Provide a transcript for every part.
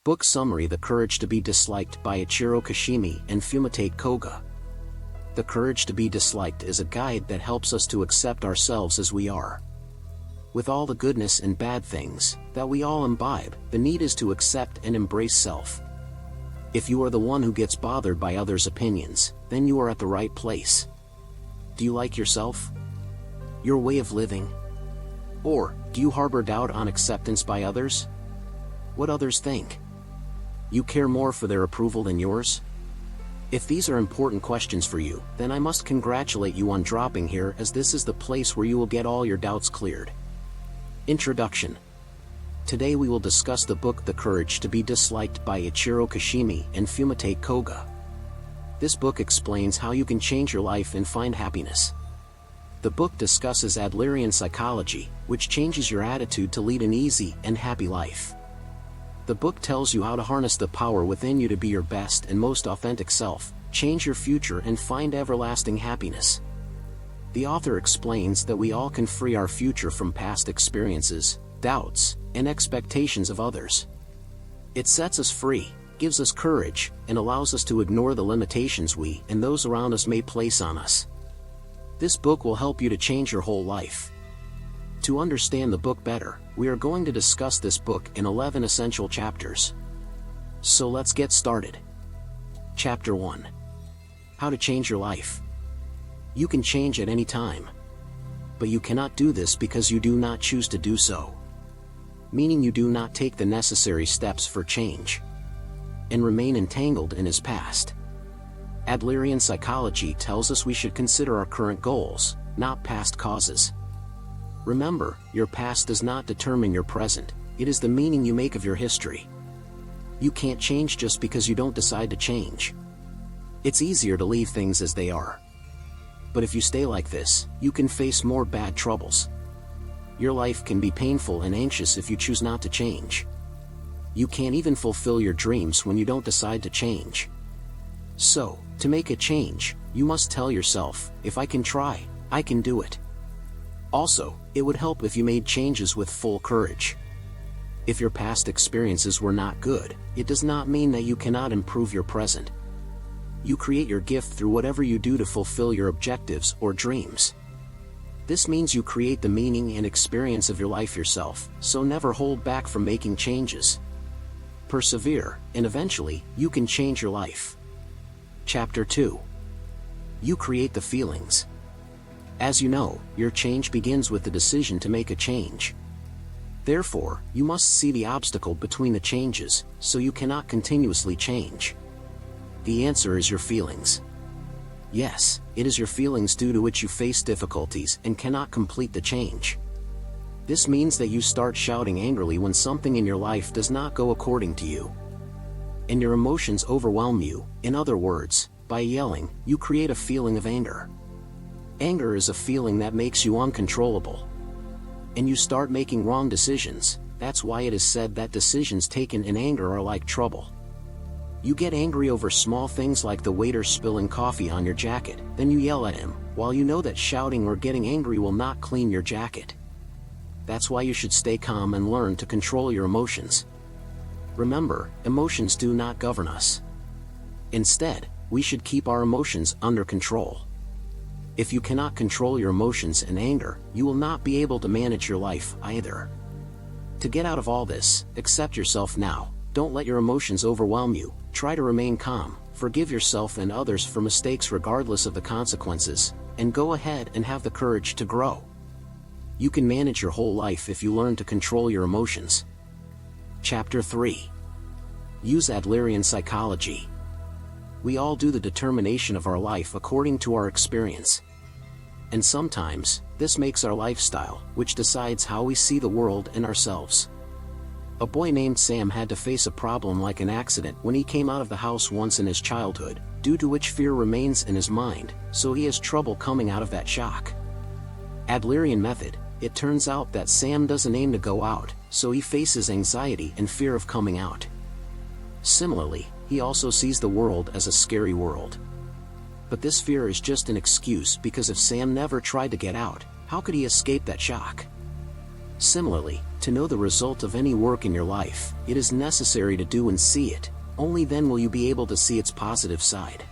Book summary: The Courage to be Disliked by Ichiro Kashimi and Fumite Koga. The Courage to be Disliked is a guide that helps us to accept ourselves as we are. With all the goodness and bad things that we all imbibe, the need is to accept and embrace self. If you are the one who gets bothered by others' opinions, then you are at the right place. Do you like yourself? Your way of living? Or, do you harbor doubt on acceptance by others? What others think? You care more for their approval than yours? If these are important questions for you, then I must congratulate you on dropping here, as this is the place where you will get all your doubts cleared. Introduction. Today we will discuss the book The Courage to be Disliked by Ichiro Kashimi and Fumite Koga. This book explains how you can change your life and find happiness. The book discusses Adlerian psychology, which changes your attitude to lead an easy and happy life. The book tells you how to harness the power within you to be your best and most authentic self, change your future and find everlasting happiness. The author explains that we all can free our future from past experiences, doubts, and expectations of others. It sets us free, gives us courage, and allows us to ignore the limitations we and those around us may place on us. This book will help you to change your whole life. To understand the book better, we are going to discuss this book in 11 essential chapters. So let's get started. Chapter 1. How to change your life. You can change at any time. But you cannot do this because you do not choose to do so. Meaning you do not take the necessary steps for change. And remain entangled in his past. Adlerian psychology tells us we should consider our current goals, not past causes. Remember, your past does not determine your present, it is the meaning you make of your history. You can't change just because you don't decide to change. It's easier to leave things as they are. But if you stay like this, you can face more bad troubles. Your life can be painful and anxious if you choose not to change. You can't even fulfill your dreams when you don't decide to change. So, to make a change, you must tell yourself, if I can try, I can do it. Also, it would help if you made changes with full courage. If your past experiences were not good, it does not mean that you cannot improve your present. You create your gift through whatever you do to fulfill your objectives or dreams. This means you create the meaning and experience of your life yourself, so never hold back from making changes. Persevere, and eventually, you can change your life. Chapter 2. You create the feelings. As you know, your change begins with the decision to make a change. Therefore, you must see the obstacle between the changes, so you cannot continuously change. The answer is your feelings. Yes, it is your feelings due to which you face difficulties and cannot complete the change. This means that you start shouting angrily when something in your life does not go according to you. And your emotions overwhelm you. In other words, by yelling, you create a feeling of anger. Anger is a feeling that makes you uncontrollable. And you start making wrong decisions. That's why it is said that decisions taken in anger are like trouble. You get angry over small things like the waiter spilling coffee on your jacket, then you yell at him, while you know that shouting or getting angry will not clean your jacket. That's why you should stay calm and learn to control your emotions. Remember, emotions do not govern us. Instead, we should keep our emotions under control. If you cannot control your emotions and anger, you will not be able to manage your life either. To get out of all this, accept yourself now. Don't let your emotions overwhelm you. Try to remain calm, forgive yourself and others for mistakes regardless of the consequences, and go ahead and have the courage to grow. You can manage your whole life if you learn to control your emotions. Chapter 3. Use Adlerian psychology. We all do the determination of our life according to our experience. And sometimes, this makes our lifestyle, which decides how we see the world and ourselves. A boy named Sam had to face a problem like an accident when he came out of the house once in his childhood, due to which fear remains in his mind, so he has trouble coming out of that shock. Adlerian method: it turns out that Sam doesn't aim to go out, so he faces anxiety and fear of coming out. Similarly, he also sees the world as a scary world. But this fear is just an excuse, because if Sam never tried to get out, how could he escape that shock? Similarly, to know the result of any work in your life, it is necessary to do and see it. Only then will you be able to see its positive side.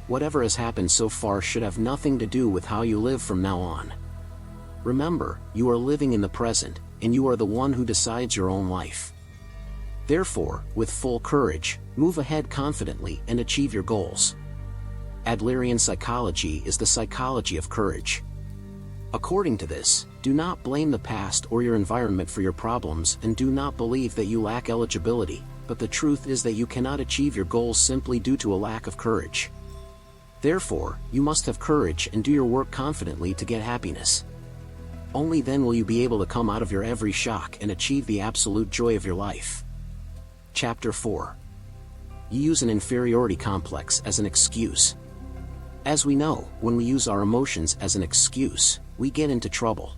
Whatever has happened so far should have nothing to do with how you live from now on. Remember, you are living in the present, and you are the one who decides your own life. Therefore, with full courage, move ahead confidently and achieve your goals. Adlerian psychology is the psychology of courage. According to this, do not blame the past or your environment for your problems, and do not believe that you lack eligibility, but the truth is that you cannot achieve your goals simply due to a lack of courage. Therefore, you must have courage and do your work confidently to get happiness. Only then will you be able to come out of your every shock and achieve the absolute joy of your life. Chapter 4. You use an inferiority complex as an excuse. As we know, when we use our emotions as an excuse, we get into trouble.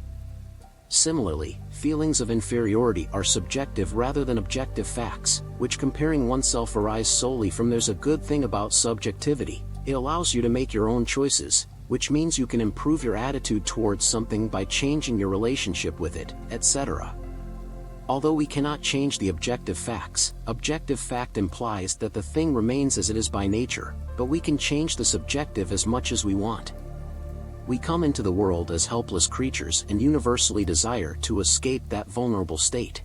Similarly, feelings of inferiority are subjective rather than objective facts, which comparing oneself arise solely from. There's a good thing about subjectivity: it allows you to make your own choices, which means you can improve your attitude towards something by changing your relationship with it, etc. Although we cannot change the objective facts, objective fact implies that the thing remains as it is by nature, but we can change the subjective as much as we want. We come into the world as helpless creatures and universally desire to escape that vulnerable state.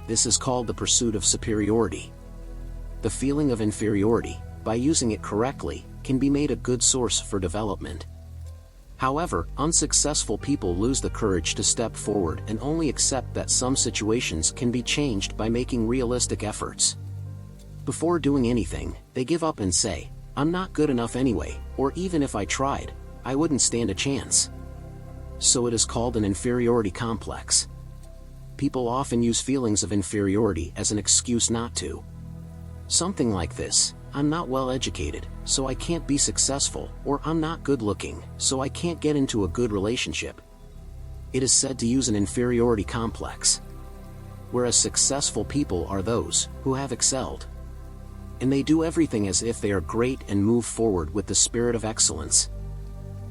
This is called the pursuit of superiority. The feeling of inferiority, by using it correctly, can be made a good source for development. However, unsuccessful people lose the courage to step forward and only accept that some situations can be changed by making realistic efforts. Before doing anything, they give up and say, "I'm not good enough anyway," or "even if I tried, I wouldn't stand a chance." So it is called an inferiority complex. People often use feelings of inferiority as an excuse not to. Something like this: "I'm not well educated, so I can't be successful," or "I'm not good looking, so I can't get into a good relationship." It is said to use an inferiority complex. Whereas successful people are those who have excelled. And they do everything as if they are great and move forward with the spirit of excellence.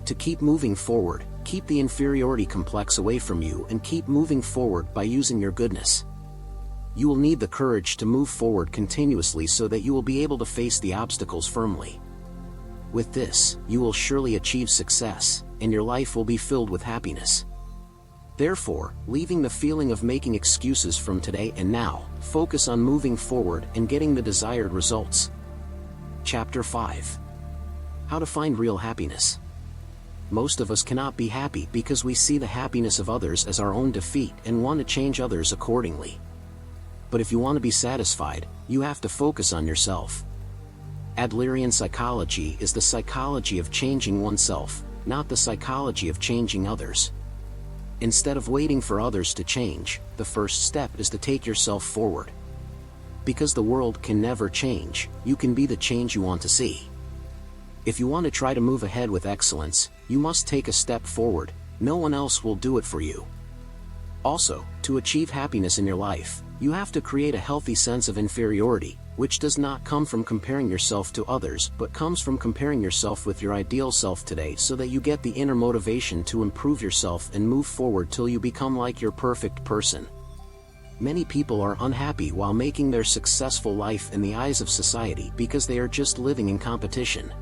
To keep moving forward, keep the inferiority complex away from you and keep moving forward by using your goodness. You will need the courage to move forward continuously so that you will be able to face the obstacles firmly. With this, you will surely achieve success, and your life will be filled with happiness. Therefore, leaving the feeling of making excuses from today and now, focus on moving forward and getting the desired results. Chapter 5. How to find real happiness. Most of us cannot be happy because we see the happiness of others as our own defeat and want to change others accordingly. But if you want to be satisfied, you have to focus on yourself. Adlerian psychology is the psychology of changing oneself, not the psychology of changing others. Instead of waiting for others to change, the first step is to take yourself forward. Because the world can never change, you can be the change you want to see. If you want to try to move ahead with excellence, you must take a step forward. No one else will do it for you. Also, to achieve happiness in your life, you have to create a healthy sense of inferiority, which does not come from comparing yourself to others but comes from comparing yourself with your ideal self today, so that you get the inner motivation to improve yourself and move forward till you become like your perfect person. Many people are unhappy while making their successful life in the eyes of society because they are just living in competition.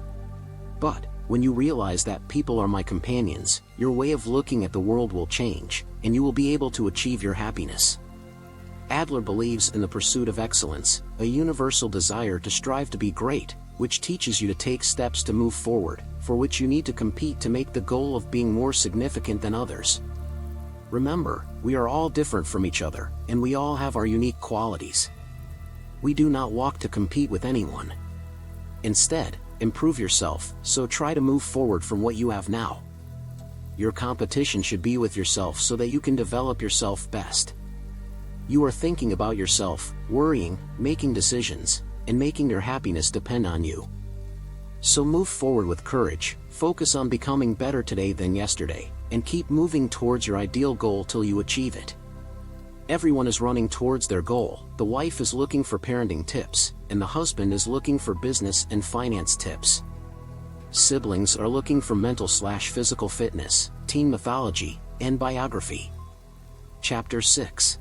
But, when you realize that people are my companions, your way of looking at the world will change, and you will be able to achieve your happiness. Adler believes in the pursuit of excellence, a universal desire to strive to be great, which teaches you to take steps to move forward, for which you need to compete to make the goal of being more significant than others. Remember, we are all different from each other, and we all have our unique qualities. We do not walk to compete with anyone. Instead, improve yourself, so try to move forward from what you have now. Your competition should be with yourself so that you can develop yourself best. You are thinking about yourself, worrying, making decisions, and making your happiness depend on you. So move forward with courage, focus on becoming better today than yesterday, and keep moving towards your ideal goal till you achieve it. Everyone is running towards their goal. The wife is looking for parenting tips, and the husband is looking for business and finance tips. Siblings are looking for mental/physical fitness, teen mythology, and biography. Chapter 6.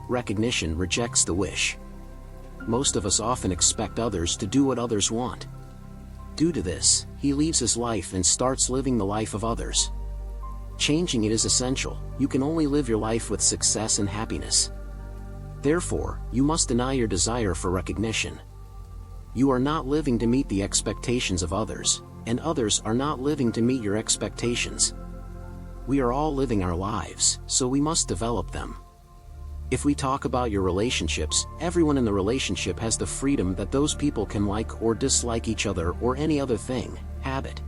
Recognition rejects the wish. Most of us often expect others to do what others want. Due to this, he leaves his life and starts living the life of others. Changing it is essential. You can only live your life with success and happiness. Therefore, you must deny your desire for recognition. You are not living to meet the expectations of others, and others are not living to meet your expectations. We are all living our lives, so we must develop them. If we talk about your relationships, everyone in the relationship has the freedom that those people can like or dislike each other or any other thing, habit.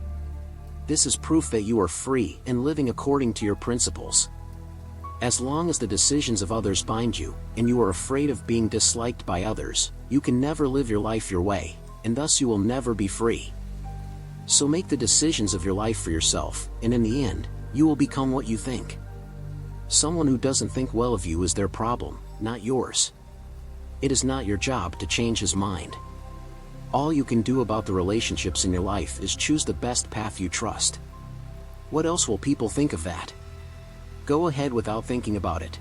This is proof that you are free and living according to your principles. As long as the decisions of others bind you, and you are afraid of being disliked by others, you can never live your life your way, and thus you will never be free. So make the decisions of your life for yourself, and in the end, you will become what you think. Someone who doesn't think well of you is their problem, not yours. It is not your job to change his mind. All you can do about the relationships in your life is choose the best path you trust. What else will people think of that? Go ahead without thinking about it.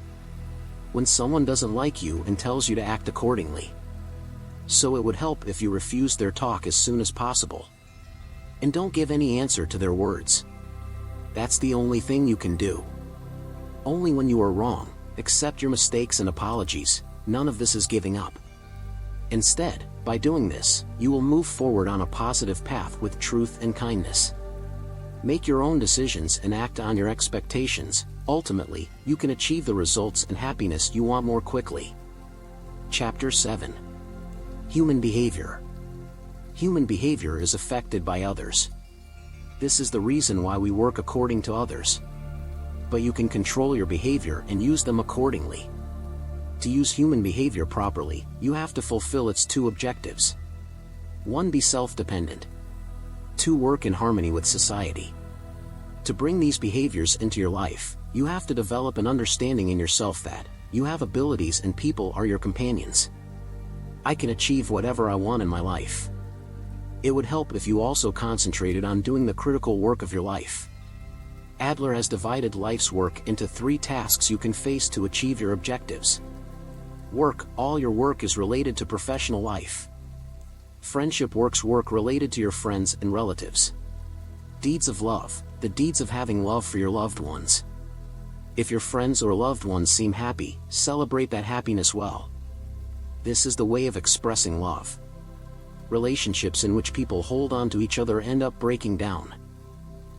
When someone doesn't like you and tells you to act accordingly. So it would help if you refuse their talk as soon as possible. And don't give any answer to their words. That's the only thing you can do. Only when you are wrong, accept your mistakes and apologies. None of this is giving up. Instead, by doing this, you will move forward on a positive path with truth and kindness. Make your own decisions and act on your expectations. Ultimately, you can achieve the results and happiness you want more quickly. Chapter 7. Human behavior. Human behavior is affected by others. This is the reason why we work according to others. But you can control your behavior and use them accordingly. To use human behavior properly, you have to fulfill its two objectives. 1. Be self-dependent. 2. Work in harmony with society. To bring these behaviors into your life, you have to develop an understanding in yourself that you have abilities and people are your companions. I can achieve whatever I want in my life. It would help if you also concentrated on doing the critical work of your life. Adler has divided life's work into 3 tasks you can face to achieve your objectives. Work. All your work is related to professional life. Friendship work related to your friends and relatives. Deeds of love. The deeds of having love for your loved ones. If your friends or loved ones seem happy, celebrate that happiness well. This is the way of expressing love. Relationships in which people hold on to each other end up breaking down.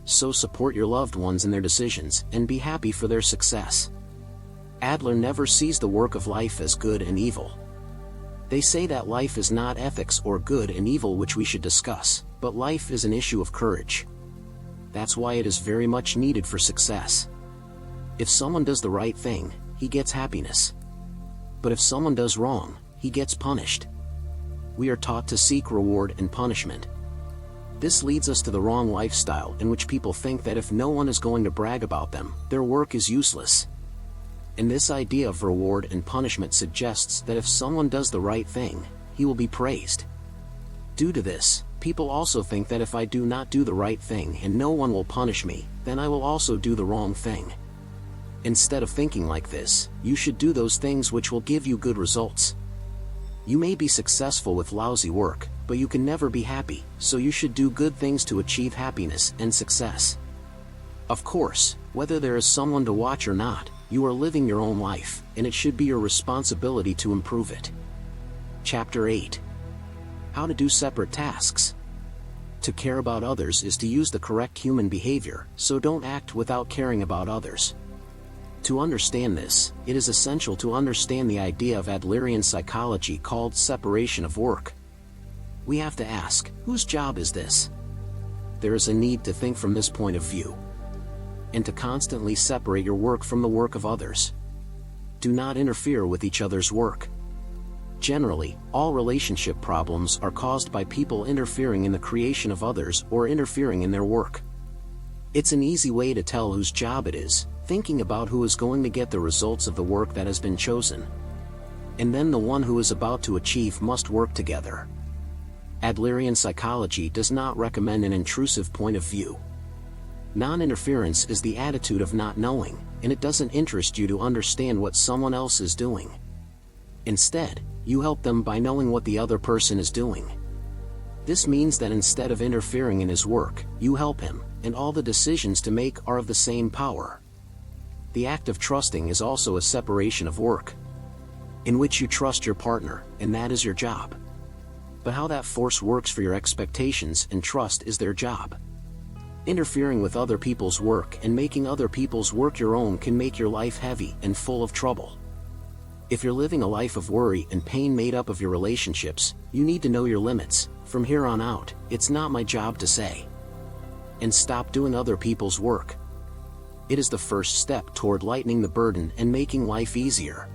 So support your loved ones in their decisions and be happy for their success. Adler never sees the work of life as good and evil. They say that life is not ethics or good and evil which we should discuss, but life is an issue of courage. That's why it is very much needed for success. If someone does the right thing, he gets happiness. But if someone does wrong, he gets punished. We are taught to seek reward and punishment. This leads us to the wrong lifestyle in which people think that if no one is going to brag about them, their work is useless. And this idea of reward and punishment suggests that if someone does the right thing, he will be praised. Due to this, people also think that if I do not do the right thing and no one will punish me, then I will also do the wrong thing. Instead of thinking like this, you should do those things which will give you good results. You may be successful with lousy work, but you can never be happy, so you should do good things to achieve happiness and success. Of course, whether there is someone to watch or not, you are living your own life, and it should be your responsibility to improve it. Chapter 8. How to do separate tasks. To care about others is to use the correct human behavior, so don't act without caring about others. To understand this, it is essential to understand the idea of Adlerian psychology called separation of work. We have to ask, whose job is this? There is a need to think from this point of view. And to constantly separate your work from the work of others. Do not interfere with each other's work. Generally, all relationship problems are caused by people interfering in the creation of others or interfering in their work. It's an easy way to tell whose job it is, thinking about who is going to get the results of the work that has been chosen. And then the one who is about to achieve must work together. Adlerian psychology does not recommend an intrusive point of view. Non-interference is the attitude of not knowing, and it doesn't interest you to understand what someone else is doing. Instead, you help them by knowing what the other person is doing. This means that instead of interfering in his work, you help him, and all the decisions to make are of the same power. The act of trusting is also a separation of work, in which you trust your partner, and that is your job. But how that force works for your expectations and trust is their job. Interfering with other people's work and making other people's work your own can make your life heavy and full of trouble. If you're living a life of worry and pain made up of your relationships, you need to know your limits. From here on out, it's not my job to say. And stop doing other people's work. It is the first step toward lightening the burden and making life easier.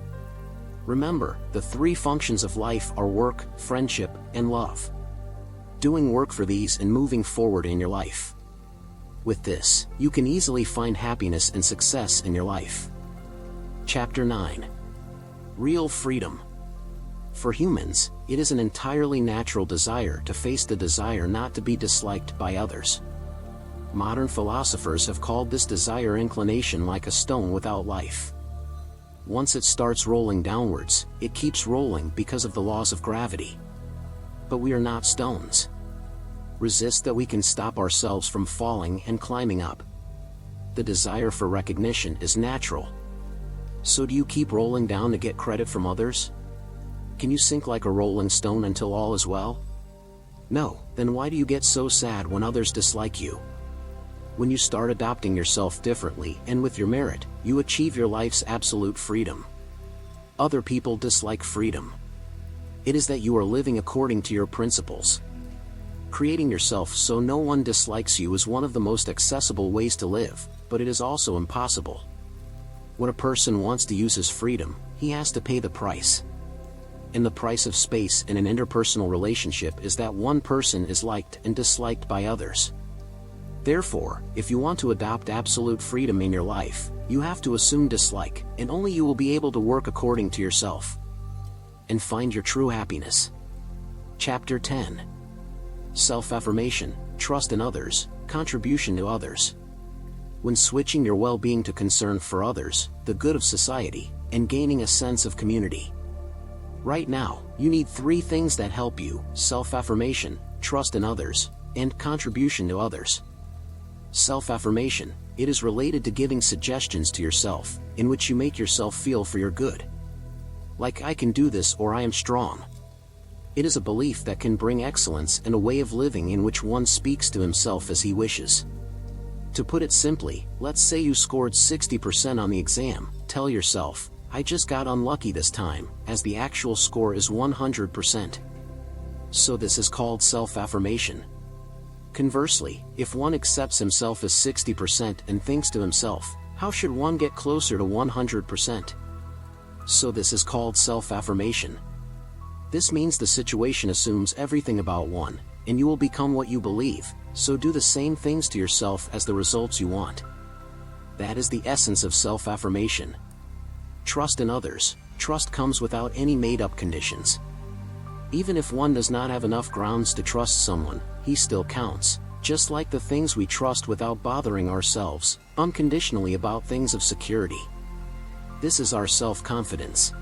Remember, the three functions of life are work, friendship, and love. Doing work for these and moving forward in your life. With this, you can easily find happiness and success in your life. Chapter 9. Real freedom. For humans, it is an entirely natural desire to face the desire not to be disliked by others. Modern philosophers have called this desire inclination like a stone without life. Once it starts rolling downwards, it keeps rolling because of the laws of gravity. But we are not stones. Resist that we can stop ourselves from falling and climbing up. The desire for recognition is natural. So do you keep rolling down to get credit from others? Can you sink like a rolling stone until all is well? No, then why do you get so sad when others dislike you? When you start adopting yourself differently and with your merit, you achieve your life's absolute freedom. Other people dislike freedom. It is that you are living according to your principles. Creating yourself so no one dislikes you is one of the most accessible ways to live, but it is also impossible. When a person wants to use his freedom, he has to pay the price. And the price of space in an interpersonal relationship is that one person is liked and disliked by others. Therefore, if you want to adopt absolute freedom in your life, you have to assume dislike, and only you will be able to work according to yourself and find your true happiness. Chapter 10. Self-affirmation, trust in others, contribution to others. When switching your well-being to concern for others, the good of society, and gaining a sense of community. Right now, you need three things that help you: self-affirmation, trust in others, and contribution to others. Self-affirmation, it is related to giving suggestions to yourself, in which you make yourself feel for your good. Like "I can do this" or "I am strong." It is a belief that can bring excellence and a way of living in which one speaks to himself as he wishes. To put it simply, let's say you scored 60% on the exam, tell yourself, "I just got unlucky this time," as the actual score is 100%. So this is called self-affirmation. Conversely, if one accepts himself as 60% and thinks to himself, "How should one get closer to 100%?" So this is called self-affirmation. This means the situation assumes everything about one, and you will become what you believe, so do the same things to yourself as the results you want. That is the essence of self-affirmation. Trust in others. Trust comes without any made-up conditions. Even if one does not have enough grounds to trust someone, he still counts, just like the things we trust without bothering ourselves, unconditionally about things of security. This is our self-confidence.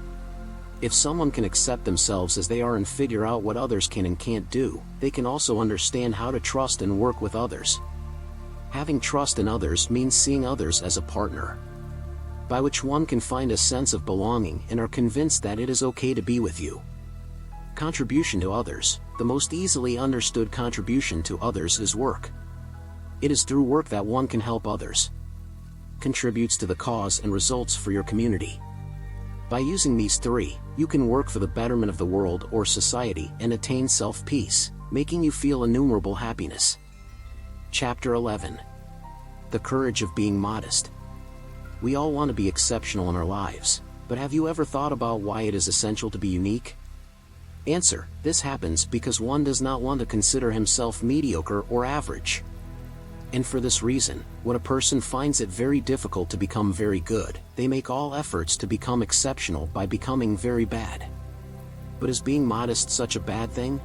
If someone can accept themselves as they are and figure out what others can and can't do, they can also understand how to trust and work with others. Having trust in others means seeing others as a partner, by which one can find a sense of belonging and are convinced that it is okay to be with you. Contribution to others. The most easily understood contribution to others is work. It is through work that one can help others, contributes to the cause and results for your community. By using these three, you can work for the betterment of the world or society and attain self-peace, making you feel innumerable happiness. Chapter 11. The courage of being modest. We all want to be exceptional in our lives, but have you ever thought about why it is essential to be unique? Answer: this happens because one does not want to consider himself mediocre or average. And for this reason, when a person finds it very difficult to become very good, they make all efforts to become exceptional by becoming very bad. But is being modest such a bad thing?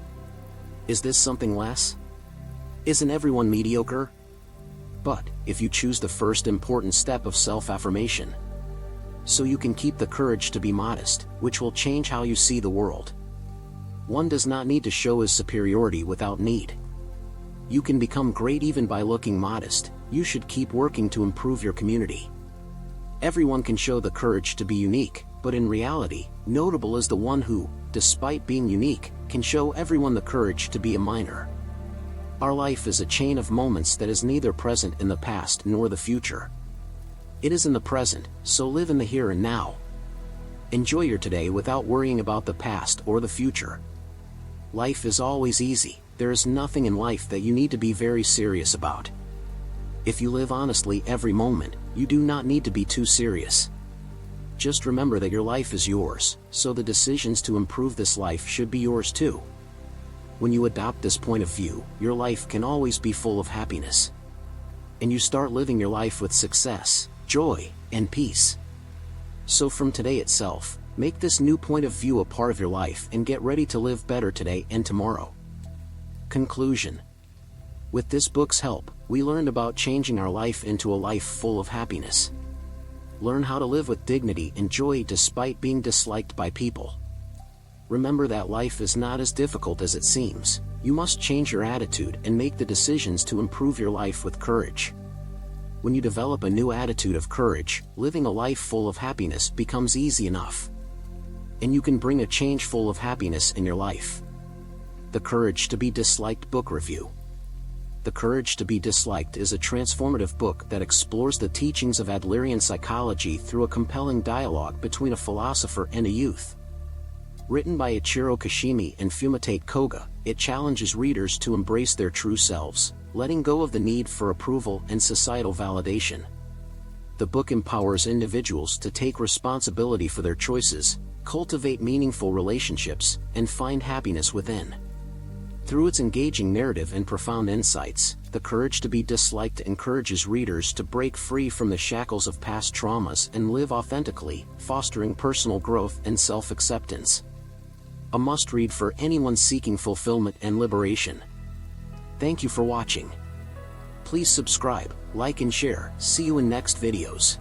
Is this something less? Isn't everyone mediocre? but if you choose the first important step of self-affirmation, so you can keep the courage to be modest, which will change how you see the world. One does not need to show his superiority without need. You can become great even by looking modest. You should keep working to improve your community. Everyone can show the courage to be unique, but in reality, notable is the one who, despite being unique, can show everyone the courage to be a minor. Our life is a chain of moments that is neither present in the past nor the future. It is in the present, so live in the here and now. Enjoy your today without worrying about the past or the future. Life is always easy. There is nothing in life that you need to be very serious about. If you live honestly every moment, you do not need to be too serious. Just remember that your life is yours, so the decisions to improve this life should be yours too. When you adopt this point of view, your life can always be full of happiness. And you start living your life with success, joy, and peace. So from today itself, make this new point of view a part of your life and get ready to live better today and tomorrow. Conclusion. With this book's help, we learned about changing our life into a life full of happiness. Learn how to live with dignity and joy despite being disliked by people. Remember that life is not as difficult as it seems. You must change your attitude and make the decisions to improve your life with courage. When you develop a new attitude of courage, living a life full of happiness becomes easy enough. And you can bring a change full of happiness in your life. The Courage to be Disliked Book Review. The Courage to be Disliked is a transformative book that explores the teachings of Adlerian psychology through a compelling dialogue between a philosopher and a youth. Written by Ichiro Kashimi and Fumite Koga, it challenges readers to embrace their true selves, letting go of the need for approval and societal validation. The book empowers individuals to take responsibility for their choices, cultivate meaningful relationships, and find happiness within. Through its engaging narrative and profound insights, The Courage to be Disliked encourages readers to break free from the shackles of past traumas and live authentically, fostering personal growth and self-acceptance. A must-read for anyone seeking fulfillment and liberation. Thank you for watching. Please subscribe, like and share. See you in next videos.